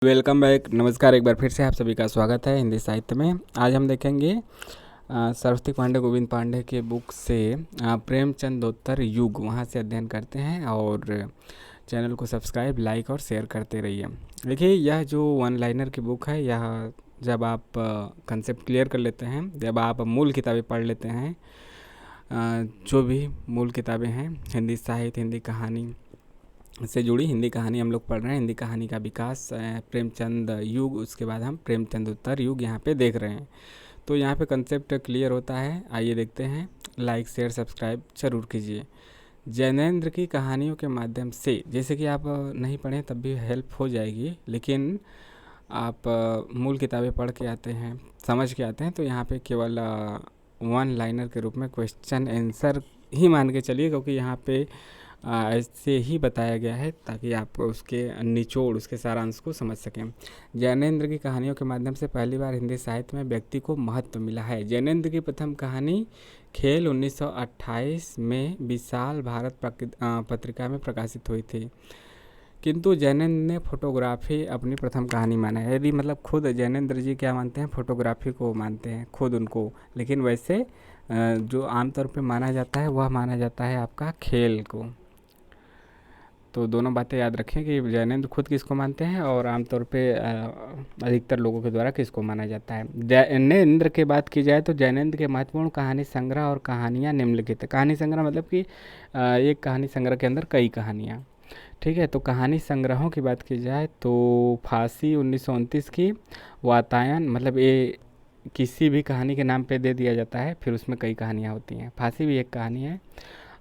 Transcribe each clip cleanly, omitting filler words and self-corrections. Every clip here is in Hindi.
Welcome back. नमस्कार, एक बार फिर से आप सभी का स्वागत है हिंदी साहित्य में। आज हम देखेंगे सरस्वती पांडे गोविंद पांडे के बुक से प्रेमचंदोत्तर युग, वहाँ से अध्ययन करते हैं। और चैनल को सब्सक्राइब, लाइक और शेयर करते रहिए। देखिए, यह जो वन लाइनर की बुक है, यह जब आप कंसेप्ट क्लियर कर लेते हैं, जब आप मूल किताबें पढ़ लेते हैं, जो भी मूल किताबें हैं, हिंदी साहित्य, हिंदी कहानी से जुड़ी हिंदी कहानी हम लोग पढ़ रहे हैं। हिंदी कहानी का विकास, प्रेमचंद युग, उसके बाद हम प्रेमचंद उत्तर युग यहाँ पे देख रहे हैं। तो यहाँ पे कंसेप्ट क्लियर होता है। आइए देखते हैं। लाइक शेयर सब्सक्राइब जरूर कीजिए। जैनेन्द्र की कहानियों के माध्यम से, जैसे कि आप नहीं पढ़ें तब भी हेल्प हो जाएगी, लेकिन आप मूल किताबें पढ़ के आते हैं, समझ के आते हैं, तो यहाँ पे केवल वन लाइनर के रूप में क्वेश्चन आंसर ही मान के चलिए, क्योंकि यहाँ पे ऐसे ही बताया गया है ताकि आप उसके निचोड़, उसके सारांश को समझ सकें। जैनेन्द्र की कहानियों के माध्यम से पहली बार हिंदी साहित्य में व्यक्ति को महत्व मिला है। जैनेन्द्र की प्रथम कहानी खेल 1928 में विशाल भारत पत्रिका में प्रकाशित हुई थी, किंतु जैनेन्द्र ने फोटोग्राफी अपनी प्रथम कहानी माना है। यदि मतलब खुद जैनेन्द्र जी क्या मानते हैं, फोटोग्राफी को मानते हैं खुद उनको, लेकिन वैसे जो आमतौर पे माना जाता है वह माना जाता है आपका खेल को। तो दोनों बातें याद रखें कि जैनेन्द्र खुद किसको मानते हैं और आमतौर पे अधिकतर लोगों के द्वारा किसको माना जाता है। जैनेन्द्र की बात की जाए तो जैनेन्द्र के महत्वपूर्ण कहानी संग्रह और कहानियाँ निम्नलिखित है। कहानी संग्रह मतलब कि एक कहानी संग्रह के अंदर कई कहानियाँ, ठीक है। तो कहानी संग्रहों की बात की जाए तो फांसी 1929 की, वातायन मतलब ये किसी भी कहानी के नाम पे दे दिया जाता है, फिर उसमें कई कहानियाँ होती हैं। फांसी भी एक कहानी है,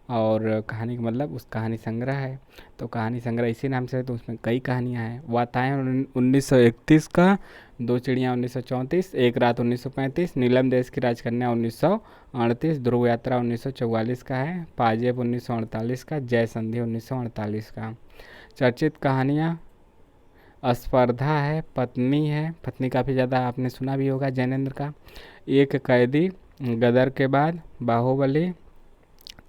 और कहानी का मतलब उस कहानी संग्रह है, तो कहानी संग्रह इसी नाम से है, तो उसमें कई कहानियाँ हैं। वातायन 1931 का, दो चिड़ियाँ 1934, एक रात 1935, नीलम देश की राजकन्या 1938, ध्रुव यात्रा 1944 का है, पाजेब 1948 का, जय संधि 1948 का। चर्चित कहानियाँ स्पर्धा है, पत्नी है, पत्नी काफ़ी ज़्यादा आपने सुना भी होगा जैनेन्द्र का, एक कैदी, गदर के बाद, बाहुबली,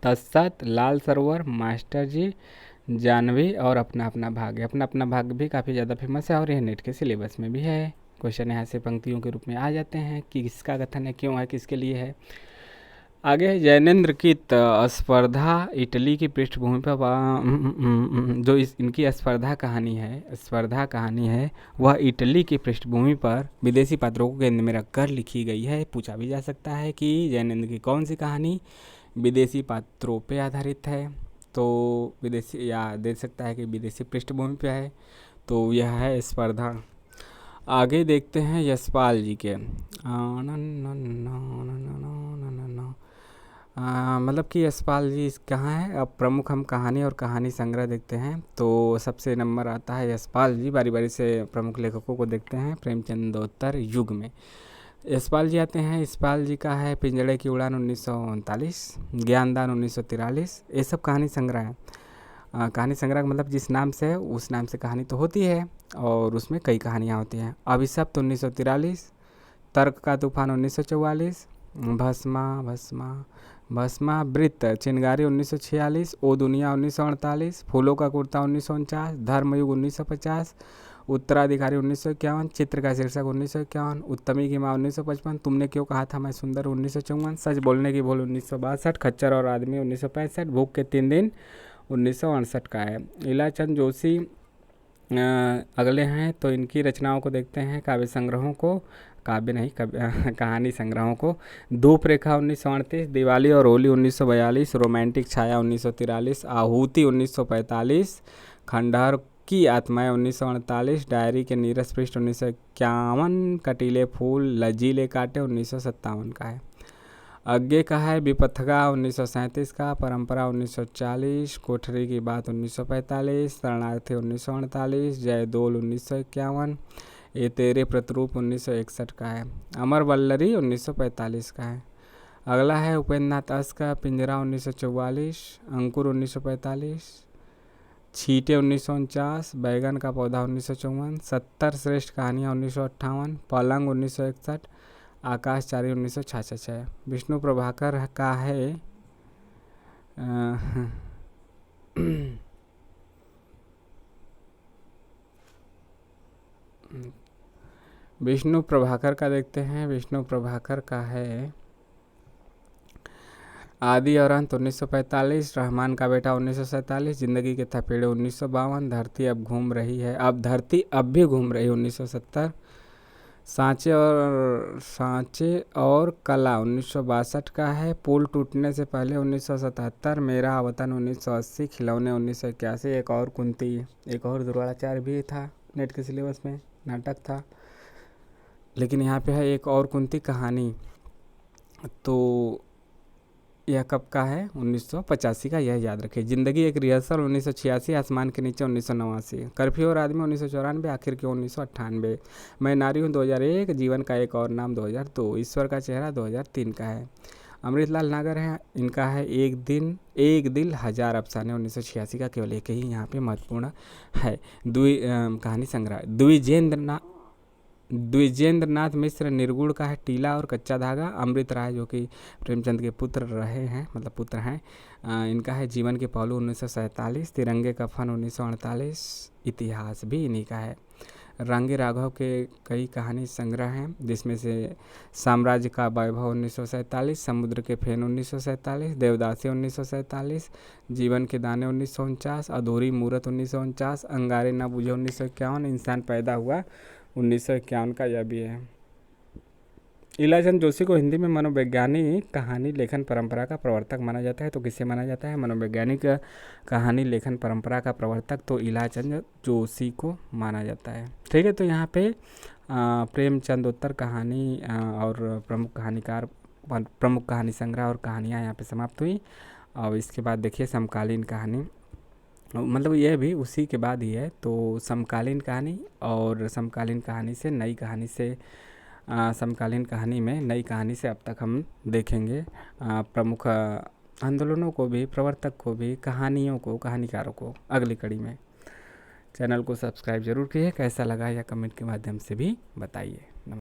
तत्सत, लाल सरोवर, मास्टर जी, जानवी और अपना अपना भाग्य। अपना अपना भाग्य भी काफ़ी ज़्यादा फेमस है और यह नेट के सिलेबस में भी है। क्वेश्चन यहाँ से पंक्तियों के रूप में आ जाते हैं कि किसका कथन है, क्यों है, किसके लिए है। आगे है जैनेन्द्र की स्पर्धा इटली की पृष्ठभूमि पर जो इनकी स्पर्धा कहानी है वह इटली की पृष्ठभूमि पर विदेशी पात्रों को केंद्र में रखकर लिखी गई है। पूछा भी जा सकता है कि जैनेन्द्र की कौन सी कहानी विदेशी पात्रों पे आधारित है, तो विदेशी, या दे सकता है कि विदेशी पृष्ठभूमि पे है, तो यह है स्पर्धा। आगे देखते हैं यशपाल जी के। मतलब कि यशपाल जी कहाँ है। अब प्रमुख हम कहानी और कहानी संग्रह देखते हैं, तो सबसे नंबर आता है यशपाल जी। बारी बारी से प्रमुख लेखकों को देखते हैं प्रेमचंदोत्तर युग में। यशपाल जी आते हैं। यशपाल जी का है पिंजड़े की उड़ान 1939, ज्ञानदान 1943, ये सब कहानी संग्रह है। कहानी संग्रह का मतलब जिस नाम से है उस नाम से कहानी तो होती है, और उसमें कई कहानियाँ होती हैं। अभिशप्त 1943, तर्क का तूफान 1944, भस्मा भस्मा भस्मावृत चिनगारी 1946, ओ दुनिया 1948, फूलों का कुर्ता 1949, धर्मयुग 1950, उत्तराधिकारी 1951, चित्र का शीर्षक 1951, उत्तमी की माँ 1955, तुमने क्यों कहा था मैं सुंदर 1954, सच बोलने की भूल 1962, खच्चर और आदमी 1965, भूख के 3 दिन 1968 का है। इलाचंद जोशी अगले हैं, तो इनकी रचनाओं को देखते हैं, काव्य संग्रहों को, काव्य नहीं कहानी संग्रहों को। धूप रेखा 1938, दिवाली और होली 1942, रोमांटिक छाया 1943, आहूति 1945, खंडहर की आत्माएं 1948, डायरी के नीरस पृष्ठ 1951, कटीले फूल लजीले कांटे 1957 का है। आगे का है विपथगा 1937 का, परंपरा 1940, कोठरी की बात 1945, शरणार्थी 1948, जयदोल 1951, ये तेरे प्रतिरूप 1961 का है। अमर वल्लरी 1945 का है। अगला है उपेंद्र नाथ अस का पिंजरा 1944, अंकुर 1945, छींटे 1949, बैगन का पौधा 1954, 70 श्रेष्ठ कहानियाँ 1958, पलंग 1961, आकाशचारी 1966 है। विष्णु प्रभाकर का है विष्णु प्रभाकर का देखते हैं। विष्णु प्रभाकर का है आदि और अंत 1945, रहमान का बेटा 1947, जिंदगी के थपेड़े 1952, धरती अब घूम रही है, अब धरती अब भी घूम रही 1970, सांचे और कला 1962 का है, पुल टूटने से पहले 1977, मेरा वतन 1980, खिलौने 1981, एक और कुंती, एक और द्रोणाचार्य भी था नेट के सिलेबस में, नाटक था, लेकिन यहाँ पे है एक और कुंती कहानी। तो यह कब का है? 1985 का, यह याद रखिए। ज़िंदगी एक रिहर्सल 1986, आसमान के नीचे 1989, कर्फ्यू और आदमी 1994, आखिर क्यों 1998, मैं नारी हूँ 2001, जीवन का एक और नाम 2002, ईश्वर का चेहरा 2003 का है। अमृतलाल नागर है, इनका है एक दिल हजार अफसाने 1986 का, केवल एक ही यहाँ पे महत्वपूर्ण है। कहानी संग्रह द्विजेंद्र नाथ मिश्र निर्गुण का है, टीला और कच्चा धागा। अमृत राय जो कि प्रेमचंद के पुत्र रहे हैं, मतलब पुत्र हैं, इनका है जीवन के पहलू 1947, तिरंगे का फन 1948, इतिहास भी इन्हीं का है। रंगे राघव के कई कहानी संग्रह हैं, जिसमें से साम्राज्य का वैभव 1947, समुद्र के फेन 1947, देवदासी 1947, जीवन के दाने 1949, अधूरी मूरत 1949, अंगारे न बूझे 1951, इंसान पैदा हुआ 1951 का यह भी है। इलाचंद जोशी को हिंदी में मनोवैज्ञानिक कहानी लेखन परंपरा का प्रवर्तक माना जाता है। तो किससे माना जाता है? मनोवैज्ञानिक कहानी लेखन परंपरा का प्रवर्तक तो इलाचंद जोशी को माना जाता है। ठीक है, तो यहाँ पे प्रेमचंदोत्तर कहानी और प्रमुख कहानी संग्रह और कहानियाँ यहाँ पे समाप्त हुई। और इसके बाद देखिए समकालीन कहानी, मतलब यह भी उसी के बाद ही है। तो समकालीन कहानी और समकालीन कहानी से नई कहानी से समकालीन कहानी में नई कहानी से अब तक हम देखेंगे प्रमुख आंदोलनों को भी, प्रवर्तक को भी, कहानियों को, कहानीकारों को अगली कड़ी में। चैनल को सब्सक्राइब जरूर कीजिए, कैसा लगा या कमेंट के माध्यम से भी बताइए।